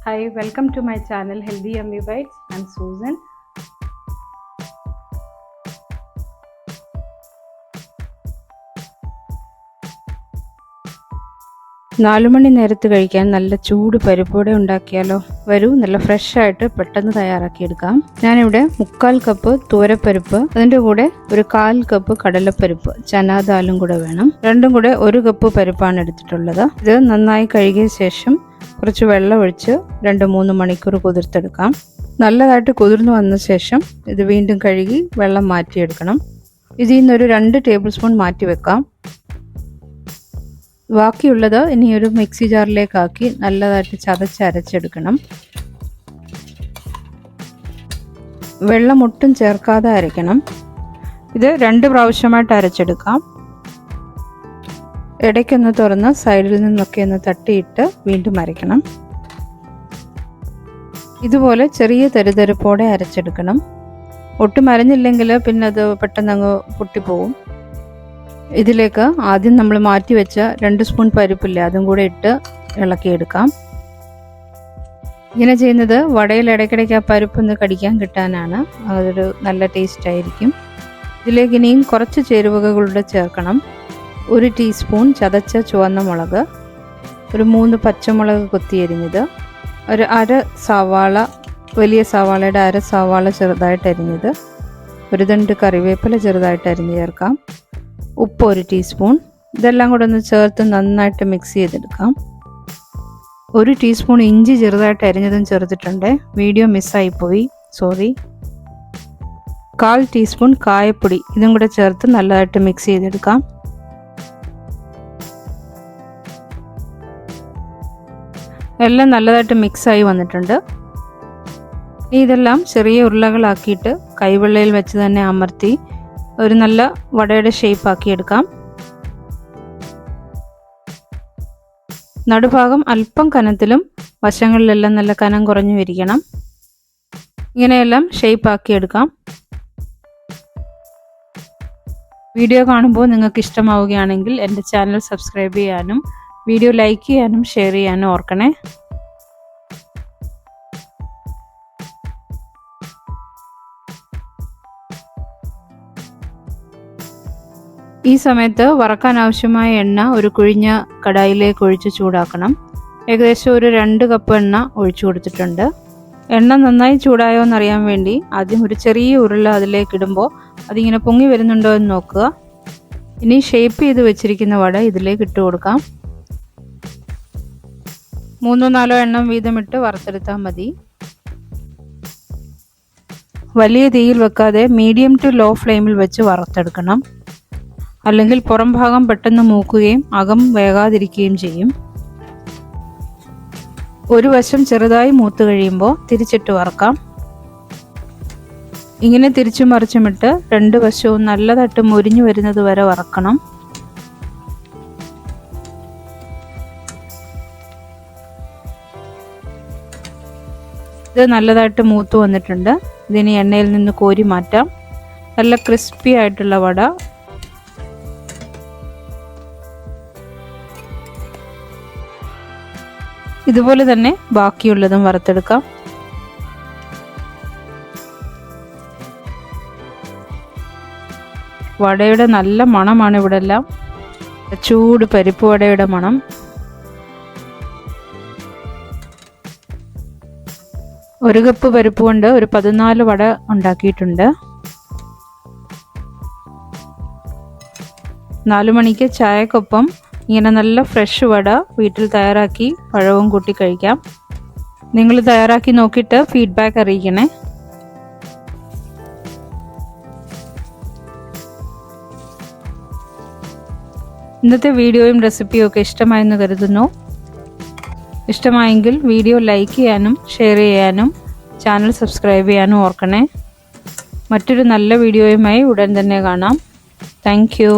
Hi, welcome to my channel Healthy Yummy Bites. I'm Susan. നാലുമണി നേരത്ത് കഴിക്കാൻ നല്ല ചൂട് പരിപ്പോടെ ഉണ്ടാക്കിയാലോ. വരൂ, നല്ല ഫ്രഷ് ആയിട്ട് പെട്ടെന്ന് തയ്യാറാക്കിയെടുക്കാം. ഞാനിവിടെ 3/4 കപ്പ് തുവരപ്പരിപ്പ്, അതിൻ്റെ കൂടെ ഒരു 1/4 കപ്പ് കടലപ്പരിപ്പ്, ചനാദാലും കൂടെ വേണം. രണ്ടും കൂടെ 1 കപ്പ് പരിപ്പാണ് എടുത്തിട്ടുള്ളത്. ഇത് നന്നായി കഴുകിയ ശേഷം കുറച്ച് വെള്ളം ഒഴിച്ച് 2-3 മണിക്കൂർ കുതിർത്തെടുക്കാം. നല്ലതായിട്ട് കുതിർന്നു വന്ന ശേഷം ഇത് വീണ്ടും കഴുകി വെള്ളം മാറ്റിയെടുക്കണം. ഇതിൽ നിന്നൊരു 2 ടേബിൾ സ്പൂൺ മാറ്റി വെക്കാം. ബാക്കിയുള്ളത് ഇനി ഒരു മിക്സി ജാറിലേക്കാക്കി നല്ലതായിട്ട് ചതച്ചരച്ചെടുക്കണം. വെള്ളം ഒട്ടും ചേർക്കാതെ അരയ്ക്കണം. ഇത് 2 പ്രാവശ്യമായിട്ട് അരച്ചെടുക്കാം. ഇടയ്ക്കൊന്ന് തുറന്ന് സൈഡിൽ നിന്നൊക്കെ ഒന്ന് തട്ടിയിട്ട് വീണ്ടും അരയ്ക്കണം. ഇതുപോലെ ചെറിയ തരിതരിപ്പോടെ അരച്ചെടുക്കണം. ഒട്ടും അരഞ്ഞില്ലെങ്കിൽ പിന്നെ അത് പെട്ടെന്ന് അങ്ങ് പൊട്ടിപ്പോവും. ഇതിലേക്ക് ആദ്യം നമ്മൾ മാറ്റി വെച്ച 2 സ്പൂൺ പരിപ്പില്ലേ, അതും കൂടെ ഇട്ട് ഇളക്കിയെടുക്കാം. ഇങ്ങനെ ചെയ്യുന്നത് വടയിൽ ഇടയ്ക്കിടയ്ക്ക് ആ പരിപ്പൊന്ന് കടിക്കാൻ കിട്ടാനാണ്. അതൊരു നല്ല ടേസ്റ്റ് ആയിരിക്കും. ഇതിലേക്ക് ഇനിയും കുറച്ച് ചേരുവകളുടെ ചേർക്കണം. 1 ടീസ്പൂൺ ചതച്ച ചുവന്ന മുളക്, ഒരു 3 പച്ചമുളക് കൊത്തിയരിഞ്ഞത്, ഒരു സവാള, വലിയ സവാളയുടെ 1/2 സവാള ചെറുതായിട്ട് അരിഞ്ഞത്, ഒരു തണ്ട് കറിവേപ്പില ചെറുതായിട്ട് അരിഞ്ഞ് ചേർക്കാം. ഉപ്പ് 1 ടീസ്പൂൺ. ഇതെല്ലാം കൂടെ ഒന്ന് ചേർത്ത് നന്നായിട്ട് മിക്സ് ചെയ്തെടുക്കാം. 1 ടീസ്പൂൺ ഇഞ്ചി ചെറുതായിട്ട് അരിഞ്ഞതും ചേർത്തിട്ടുണ്ട്. Video മിസ്സായിപ്പോയി, sorry. 1/4 ടീസ്പൂൺ കായപ്പൊടി, ഇതും കൂടെ ചേർത്ത് നല്ലതായിട്ട് മിക്സ് ചെയ്തെടുക്കാം. എല്ലാം നല്ലതായിട്ട് മിക്സായി വന്നിട്ടുണ്ട്. ഇനി ഇതെല്ലാം ചെറിയ ഉരുളകളാക്കിയിട്ട് കൈവെള്ളയിൽ വെച്ച് തന്നെ അമർത്തി ഒരു നല്ല വടയുടെ ഷേപ്പ് ആക്കിയെടുക്കാം. നടുഭാഗം അല്പം കനത്തിലും വശങ്ങളിലെല്ലാം നല്ല കനം കുറഞ്ഞു ഇരിക്കണം. ഇങ്ങനെയെല്ലാം ഷേപ്പ് ആക്കിയെടുക്കാം. വീഡിയോ കാണുമ്പോൾ നിങ്ങൾക്ക് ഇഷ്ടമാവുകയാണെങ്കിൽ എൻ്റെ ചാനൽ സബ്സ്ക്രൈബ് ചെയ്യാനും വീഡിയോ ലൈക്ക് ചെയ്യാനും ഷെയർ ചെയ്യാനും ഓർക്കണേ. ഈ സമയത്ത് വറക്കാൻ ആവശ്യമായ എണ്ണ ഒരു കുഴിഞ്ഞ കടായിലേക്ക് ഒഴിച്ച് ചൂടാക്കണം. ഏകദേശം ഒരു 2 കപ്പ് എണ്ണ ഒഴിച്ചു കൊടുത്തിട്ടുണ്ട്. എണ്ണ നന്നായി ചൂടായോ എന്നറിയാൻ വേണ്ടി ആദ്യം ഒരു ചെറിയ ഉരുള അതിലേക്ക് ഇടുമ്പോൾ അതിങ്ങനെ പൊങ്ങി വരുന്നുണ്ടോ എന്ന് നോക്കുക. ഇനി ഷേപ്പ് ചെയ്ത് വെച്ചിരിക്കുന്ന വട ഇതിലേക്ക് ഇട്ട് കൊടുക്കാം. 3-4 എണ്ണം വീതമിട്ട് വറുത്തെടുത്താൽ മതി. വലിയ തീയിൽ വെക്കാതെ മീഡിയം ടു ലോ ഫ്ലെയിമിൽ വെച്ച് വറുത്തെടുക്കണം. അല്ലെങ്കിൽ പുറം ഭാഗം പെട്ടെന്ന് മൂക്കുകയും അകം വേകാതിരിക്കുകയും ചെയ്യും. ഒരു വശം ചെറുതായി മൂത്ത് കഴിയുമ്പോൾ തിരിച്ചിട്ട് വറക്കാം. ഇങ്ങനെ തിരിച്ചും മറിച്ചുമിട്ട് 2 വശവും നല്ലതായിട്ട് മുരിഞ്ഞു വരുന്നത് വരെ വറക്കണം. ഇത് നല്ലതായിട്ട് മൂത്ത് വന്നിട്ടുണ്ട്. ഇതിനി എണ്ണയിൽ നിന്ന് കോരി മാറ്റാം. നല്ല ക്രിസ്പി ആയിട്ടുള്ള വട. ഇതുപോലെ തന്നെ ബാക്കിയുള്ളതും വറുത്തെടുക്കാം. വടയുടെ നല്ല മണമാണ് ഇവിടെ എല്ലാം. ചൂട് പരിപ്പ് വടയുടെ മണം. ഒരു കപ്പ് പരിപ്പ് കൊണ്ട് ഒരു 14 വട ഉണ്ടാക്കിയിട്ടുണ്ട്. 4 മണിക്ക് ചായക്കൊപ്പം ഇങ്ങനെ നല്ല ഫ്രഷ് വട വീട്ടിൽ തയ്യാറാക്കി പഴവും കൂട്ടി കഴിക്കാം. നിങ്ങൾ തയ്യാറാക്കി നോക്കിയിട്ട് ഫീഡ്ബാക്ക് അറിയിക്കണേ. ഇന്നത്തെ വീഡിയോയും റെസിപ്പിയും ഒക്കെ ഇഷ്ടമായെന്ന് കരുതുന്നു. ഇഷ്ടമായെങ്കിൽ വീഡിയോ ലൈക്ക് ചെയ്യാനും ഷെയർ ചെയ്യാനും ചാനൽ സബ്സ്ക്രൈബ് ചെയ്യാനും ഓർക്കണേ. മറ്റൊരു നല്ല വീഡിയോയുമായി ഉടൻ തന്നെ കാണാം. Thank you.